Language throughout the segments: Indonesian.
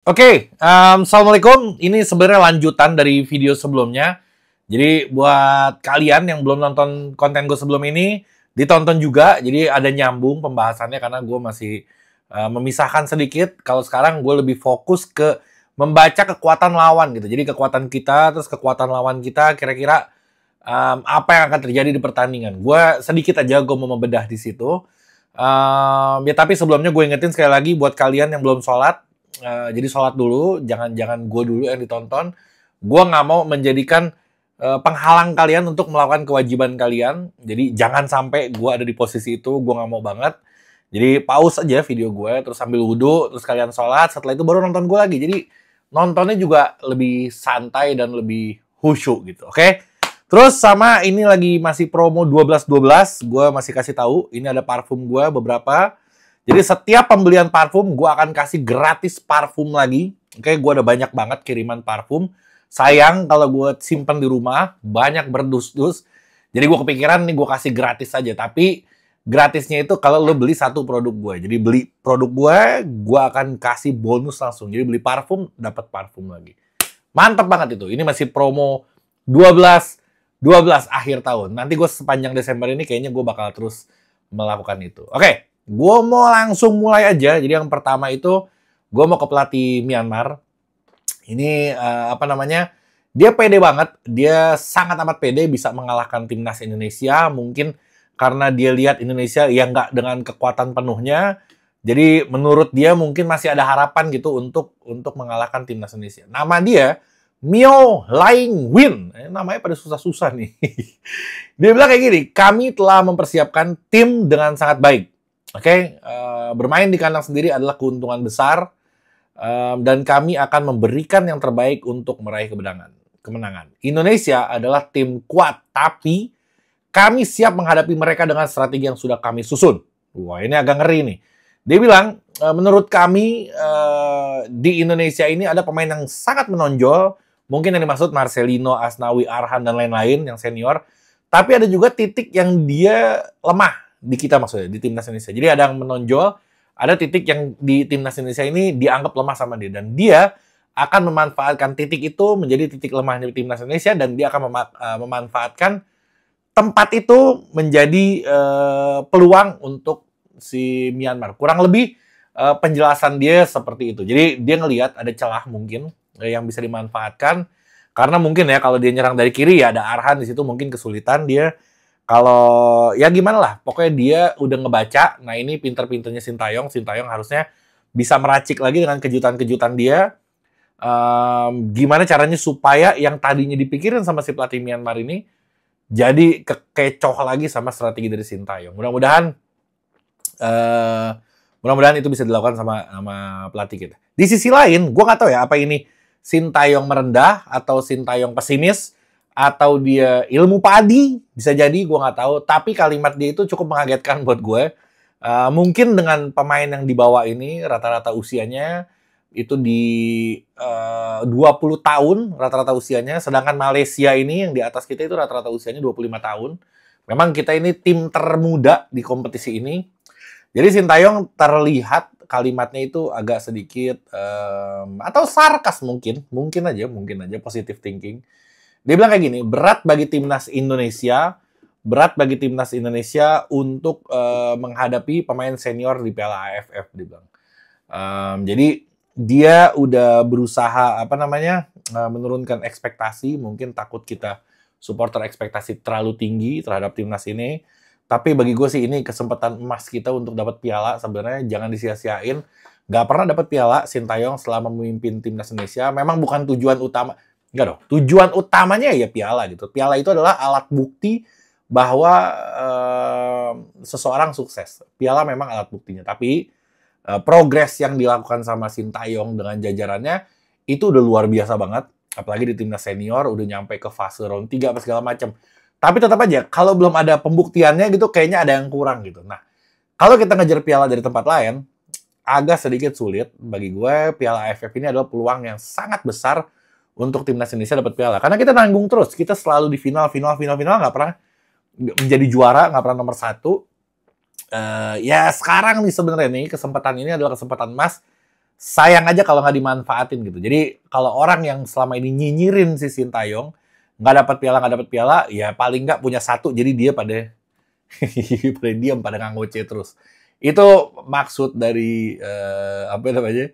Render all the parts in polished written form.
Assalamualaikum. Ini sebenarnya lanjutan dari video sebelumnya. Jadi buat kalian yang belum nonton konten gue sebelum ini, ditonton juga. Jadi ada nyambung pembahasannya karena gue masih memisahkan sedikit. Kalau sekarang gue lebih fokus ke membaca kekuatan lawan gitu. Jadi kekuatan kita, terus kekuatan lawan kita, kira-kira apa yang akan terjadi di pertandingan. Gue sedikit aja gue mau membedah di situ. Ya tapi sebelumnya gue ingetin sekali lagi buat kalian yang belum sholat. Jadi sholat dulu, jangan gue dulu yang ditonton. Gue nggak mau menjadikan penghalang kalian untuk melakukan kewajiban kalian. Jadi jangan sampai gue ada di posisi itu, gue nggak mau banget. Jadi pause aja video gue, terus sambil wudhu, terus kalian sholat, setelah itu baru nonton gue lagi. Jadi nontonnya juga lebih santai dan lebih khusyuk gitu, oke? Terus sama ini lagi masih promo 12-12, gue masih kasih tahu, ini ada parfum gue beberapa. Jadi setiap pembelian parfum, gue akan kasih gratis parfum lagi. Oke, gue ada banyak banget kiriman parfum. Sayang kalau gue simpen di rumah, banyak berdus-dus. Jadi gue kepikiran nih gue kasih gratis aja. Tapi gratisnya itu kalau lo beli satu produk gue. Jadi beli produk gue akan kasih bonus langsung. Jadi beli parfum, dapat parfum lagi. Mantap banget itu. Ini masih promo 12 akhir tahun. Nanti gue sepanjang Desember ini kayaknya gue bakal terus melakukan itu. Oke. Gue mau langsung mulai aja. Jadi yang pertama itu gue mau ke pelatih Myanmar. Ini dia pede banget. Dia sangat amat pede bisa mengalahkan timnas Indonesia. Mungkin karena dia lihat Indonesia yang nggak dengan kekuatan penuhnya. Jadi menurut dia mungkin masih ada harapan gitu untuk mengalahkan timnas Indonesia. Nama dia Myo Laing Win. Namanya pada susah-susah nih. Dia bilang kayak gini, kami telah mempersiapkan tim dengan sangat baik. Bermain di kandang sendiri adalah keuntungan besar dan kami akan memberikan yang terbaik untuk meraih kemenangan. Indonesia adalah tim kuat, tapi kami siap menghadapi mereka dengan strategi yang sudah kami susun. Wah, ini agak ngeri nih. Dia bilang, menurut kami di Indonesia ini ada pemain yang sangat menonjol. Mungkin yang dimaksud Marcelino, Asnawi, Arhan, dan lain-lain yang senior. Tapi ada juga titik yang dia lemah. Di kita maksudnya, di timnas Indonesia. Jadi ada yang menonjol, ada titik yang di timnas Indonesia ini dianggap lemah sama dia. Dan dia akan memanfaatkan titik itu menjadi titik lemahnya di timnas Indonesia dan dia akan memanfaatkan tempat itu menjadi peluang untuk si Myanmar. Kurang lebih penjelasan dia seperti itu. Jadi dia ngelihat ada celah mungkin yang bisa dimanfaatkan. Karena mungkin ya kalau dia nyerang dari kiri ya ada Arhan di situ mungkin kesulitan dia. Kalau ya gimana lah, pokoknya dia udah ngebaca. Nah ini pinter-pinternya Sintayong. Sintayong harusnya bisa meracik lagi dengan kejutan-kejutan dia. Gimana caranya supaya yang tadinya dipikirin sama si pelatih Myanmar ini jadi kekecoh lagi sama strategi dari Sintayong. Mudah-mudahan itu bisa dilakukan sama pelatih kita. Di sisi lain, gue nggak tahu ya apa ini Sintayong merendah atau Sintayong pesimis. Atau dia ilmu padi, bisa jadi gue nggak tahu. Tapi kalimat dia itu cukup mengagetkan buat gue. Mungkin dengan pemain yang dibawa ini, rata-rata usianya itu di 20 tahun, rata-rata usianya. Sedangkan Malaysia ini yang di atas kita itu rata-rata usianya 25 tahun. Memang kita ini tim termuda di kompetisi ini. Jadi Sintayong terlihat kalimatnya itu agak sedikit, atau sarkas mungkin aja positive thinking. Dia bilang kayak gini, berat bagi timnas Indonesia untuk menghadapi pemain senior di Piala AFF, dia bilang. Jadi dia udah berusaha menurunkan ekspektasi, mungkin takut kita supporter ekspektasi terlalu tinggi terhadap timnas ini. Tapi bagi gue sih ini kesempatan emas kita untuk dapat piala, sebenarnya jangan disia-siain. Gak pernah dapat piala Sintayong selama memimpin timnas Indonesia. Memang bukan tujuan utama. Enggak dong, tujuan utamanya ya piala gitu. Piala itu adalah alat bukti bahwa seseorang sukses. Piala memang alat buktinya, tapi progres yang dilakukan sama Sintayong dengan jajarannya itu udah luar biasa banget. Apalagi di timnas senior udah nyampe ke fase round 3 apa segala macam. Tapi tetap aja kalau belum ada pembuktiannya gitu kayaknya ada yang kurang gitu. Nah, kalau kita ngejar piala dari tempat lain agak sedikit sulit bagi gue. Piala AFF ini adalah peluang yang sangat besar untuk timnas Indonesia dapat piala. Karena kita nanggung terus. Kita selalu di final, nggak pernah menjadi juara, nggak pernah nomor 1. Ya sekarang nih sebenarnya nih, kesempatan ini adalah kesempatan emas sayang aja kalau nggak dimanfaatin gitu. Jadi kalau orang yang selama ini nyinyirin si Sintayong, nggak dapat piala, ya paling nggak punya satu, jadi dia pada pada diam, pada nggak ngoceh terus. Itu maksud dari apa namanya?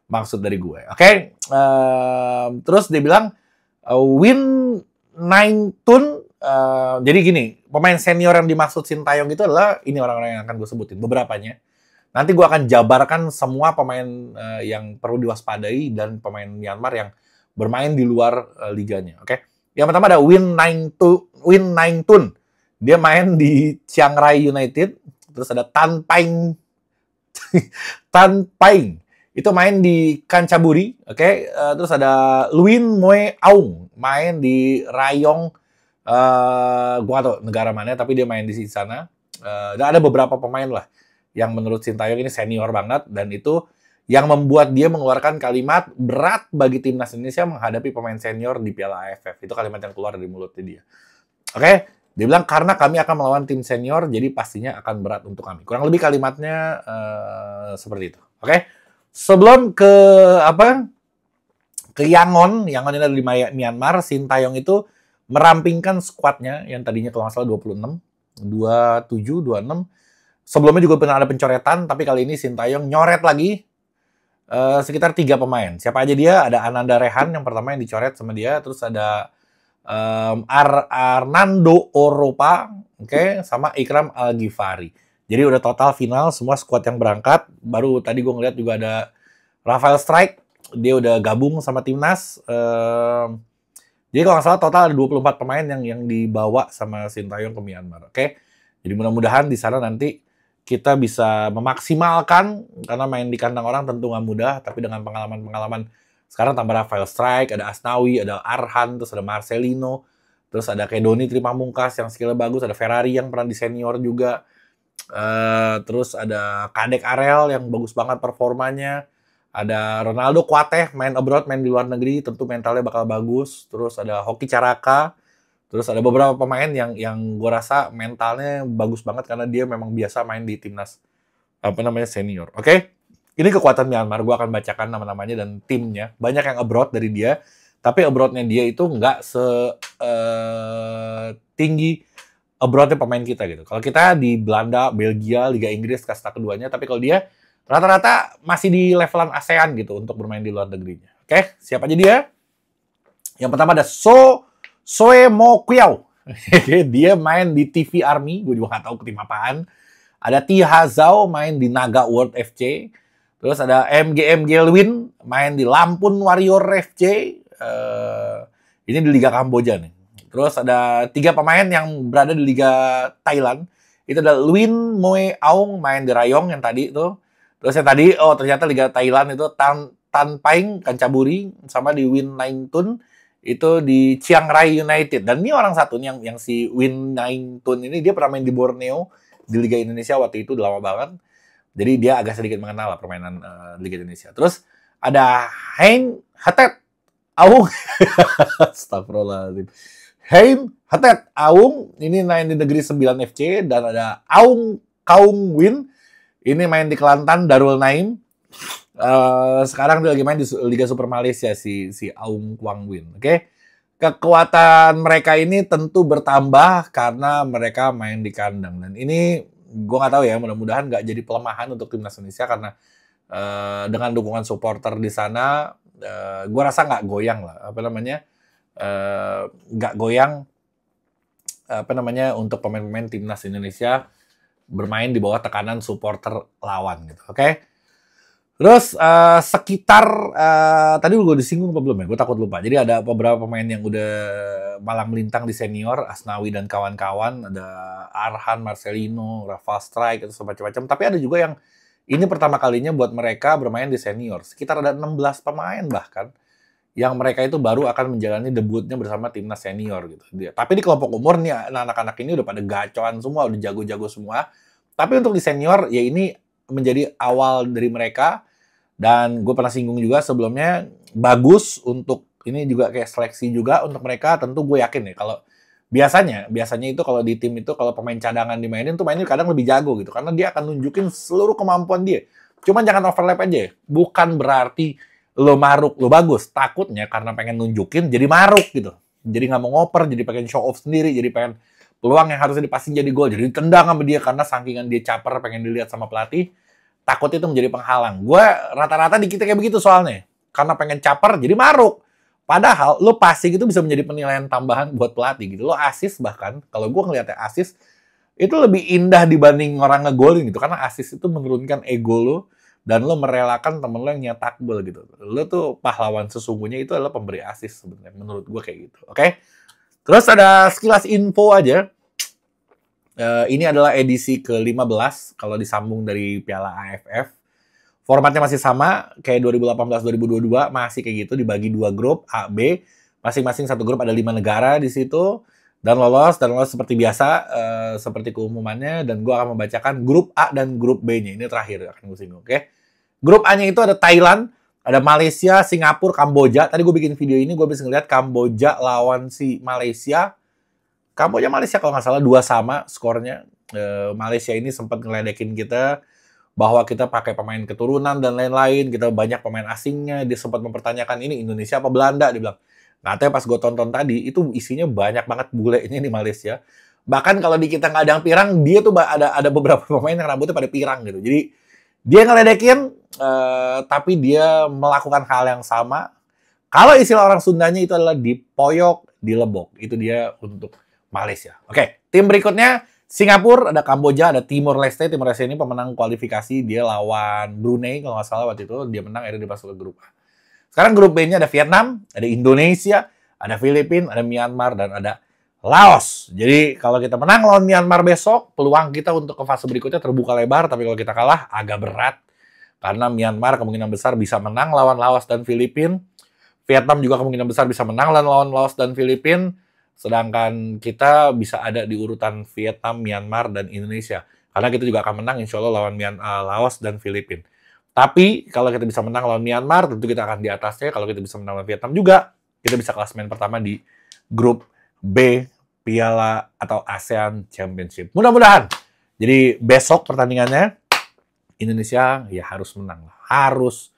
Maksud dari gue. Oke. Terus dia bilang win 9 tun. Jadi gini, pemain senior yang dimaksud Sintayong itu adalah ini orang-orang yang akan gue sebutin beberapanya. Nanti gue akan jabarkan semua pemain yang perlu diwaspadai dan pemain Myanmar yang bermain di luar liganya. Oke. Yang pertama ada Win 9 Tun. Dia main di Chiang Rai United. Terus ada Tan Paing. Tan Paing. Itu main di Kanchaburi. Oke. Terus ada Luin Moe Aung. Main di Rayong. Gue gak tau negara mana, tapi dia main di sana. Dan ada beberapa pemain lah yang menurut Sintayong ini senior banget. Dan itu yang membuat dia mengeluarkan kalimat berat bagi timnas Indonesia menghadapi pemain senior di Piala AFF. Itu kalimat yang keluar dari mulutnya dia. Oke, dia bilang karena kami akan melawan tim senior, jadi pastinya akan berat untuk kami. Kurang lebih kalimatnya seperti itu. Oke, sebelum ke Yangon ini ada di Myanmar, Sintayong itu merampingkan skuadnya yang tadinya kalau nggak salah 26, 27, 26. Sebelumnya juga pernah ada pencoretan, tapi kali ini Sintayong nyoret lagi sekitar 3 pemain. Siapa aja dia? Ada Ananda Rehan yang pertama yang dicoret sama dia, terus ada Arnando Oropa, oke, sama Ikram Al-Ghifari. Jadi udah total final semua skuad yang berangkat. Baru tadi gue ngeliat juga ada Rafael Strike, dia udah gabung sama timnas. Jadi kalau nggak salah total ada 24 pemain yang dibawa sama Sintayong ke Myanmar, oke. Jadi mudah-mudahan di sana nanti kita bisa memaksimalkan, karena main di kandang orang tentu nggak mudah, tapi dengan pengalaman-pengalaman sekarang tambah Rafael Strike, ada Asnawi, ada Arhan, terus ada Marcelino, terus ada kayak Doni Trimamungkas yang skillnya bagus, ada Ferrari yang pernah di senior juga, terus ada Kadek Arel yang bagus banget performanya, ada Ronaldo Kuateh main abroad, main di luar negeri, tentu mentalnya bakal bagus, terus ada Hoki Caraka. Terus ada beberapa pemain yang gue rasa mentalnya bagus banget karena dia memang biasa main di timnas senior. Oke? Ini kekuatan Myanmar. Gue akan bacakan nama-namanya dan timnya. Banyak yang abroad dari dia, tapi abroadnya dia itu nggak tinggi abroadnya pemain kita gitu. Kalau kita di Belanda, Belgia, Liga Inggris kasta keduanya, tapi kalau dia rata-rata masih di levelan ASEAN gitu untuk bermain di luar negerinya. Oke? Siapa aja dia? Yang pertama ada Soe Mo Kwiao. Dia main di TV Army, gue juga nggak tahu ke tim apaan. Ada Ti Hazao main di Naga World FC. Terus ada MG Lwin main di Lampun Warrior FC. Ini di Liga Kamboja nih. Terus ada 3 pemain yang berada di Liga Thailand. Itu ada Luin Moe Aung main di Rayong yang tadi itu. Terus yang tadi, ternyata Liga Thailand itu Tan Paing Kanchaburi sama di Win 9 Tun itu di Chiang Rai United. Dan ini orang satu nih yang si Win 9 Tun ini, dia pernah main di Borneo di Liga Indonesia waktu itu, udah lama banget. Jadi dia agak sedikit mengenal lah permainan Liga Indonesia. Terus ada Hein Hatet Aung. Astagfirullahaladzim. Hein Hatet Aung, ini main di Negeri 9 FC. Dan ada Aung Kaung Win, ini main di Kelantan Darul Naim. Sekarang dia lagi main di Liga Super Malaysia si Aung Kwang Win. Oke. Kekuatan mereka ini tentu bertambah karena mereka main di kandang, dan ini gue nggak tahu ya, mudah-mudahan nggak jadi pelemahan untuk timnas Indonesia karena dengan dukungan supporter di sana, gue rasa nggak goyang lah nggak goyang untuk pemain-pemain timnas Indonesia bermain di bawah tekanan supporter lawan gitu. Oke. Terus sekitar tadi gue disinggung apa belum ya? Gue takut lupa. Jadi ada beberapa pemain yang udah malang melintang di senior, Asnawi dan kawan-kawan. Ada Arhan, Marcelino, Rafael Strike, itu macam-macam. Tapi ada juga yang ini pertama kalinya buat mereka bermain di senior. Sekitar ada 16 pemain bahkan yang mereka itu baru akan menjalani debutnya bersama timnas senior gitu. Tapi di kelompok umur nih anak-anak ini udah pada gacoan semua, udah jago-jago semua. Tapi untuk di senior ya ini menjadi awal dari mereka, dan gue pernah singgung juga sebelumnya, bagus untuk ini juga kayak seleksi juga untuk mereka. Tentu gue yakin ya kalau biasanya itu kalau di tim itu kalau pemain cadangan dimainin tuh mainnya kadang lebih jago gitu, karena dia akan nunjukin seluruh kemampuan dia. Cuman jangan overlap aja. Bukan berarti lo maruk, lo bagus. Takutnya karena pengen nunjukin jadi maruk gitu. Jadi nggak mau ngoper, jadi pengen show off sendiri, jadi pengen peluang yang harusnya dipasin jadi gol, jadi ditendang sama dia karena sakingan dia caper, pengen dilihat sama pelatih. Takut itu menjadi penghalang. Gue rata-rata di kita kayak begitu soalnya. Karena pengen caper, jadi maruk. Padahal lo passing itu bisa menjadi penilaian tambahan buat pelatih gitu. Lo assist bahkan, kalau gue ngeliatnya assist, itu lebih indah dibanding orang ngegolin gitu. Karena assist itu menurunkan ego lo, dan lo merelakan temen lo yang nyetak gol gitu. Lo tuh pahlawan sesungguhnya itu adalah pemberi assist sebenarnya. Menurut gue kayak gitu. Oke? Terus ada sekilas info aja. Ini adalah edisi ke-15 kalau disambung dari Piala AFF. Formatnya masih sama kayak 2018-2022, masih kayak gitu dibagi 2 grup A, B. Masing-masing satu grup ada 5 negara di situ dan lolos seperti biasa seperti keumumannya, dan gue akan membacakan grup A dan grup B-nya. Ini terakhir akan gue singgung, oke? Grup A-nya itu ada Thailand, ada Malaysia, Singapura, Kamboja. Tadi gue bikin video ini, gue bisa ngeliat Kamboja lawan si Malaysia. Kamboja Malaysia kalau nggak salah 2-2 skornya. Malaysia ini sempat ngeledekin kita bahwa kita pakai pemain keturunan dan lain-lain. Kita banyak pemain asingnya. Dia sempat mempertanyakan ini Indonesia apa Belanda. Dia bilang, katanya pas gue tonton tadi, itu isinya banyak banget bulenya di Malaysia. Bahkan kalau di kita nggak ada yang pirang, dia tuh ada beberapa pemain yang rambutnya pada pirang gitu. Jadi dia ngeledekin, tapi dia melakukan hal yang sama. Kalau istilah orang Sundanya itu adalah dipoyok, dilebok. Itu dia untuk Malaysia. Oke, tim berikutnya Singapura, ada Kamboja, ada Timor Leste. Timor Leste ini pemenang kualifikasi. Dia lawan Brunei kalau nggak salah waktu itu. Dia menang, akhirnya dia masuk ke grup A. Sekarang grup B-nya ada Vietnam, ada Indonesia, ada Filipina, ada Myanmar, dan ada Laos. Jadi kalau kita menang lawan Myanmar besok, peluang kita untuk ke fase berikutnya terbuka lebar. Tapi kalau kita kalah, agak berat. Karena Myanmar kemungkinan besar bisa menang lawan Laos dan Filipina. Vietnam juga kemungkinan besar bisa menang lawan Laos dan Filipina. Sedangkan kita bisa ada di urutan Vietnam, Myanmar, dan Indonesia. Karena kita juga akan menang insya Allah lawan Laos dan Filipina. Tapi kalau kita bisa menang lawan Myanmar, tentu kita akan di atasnya. Kalau kita bisa menang lawan Vietnam juga, kita bisa klasemen pertama di grup B Piala atau ASEAN Championship. Mudah-mudahan. Jadi besok pertandingannya, Indonesia ya harus menang. Harus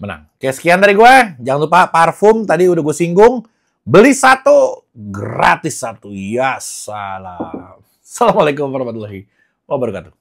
menang. Oke, sekian dari gue. Jangan lupa parfum, tadi udah gue singgung. Beli 1, gratis 1. Ya salam. Assalamualaikum warahmatullahi wabarakatuh.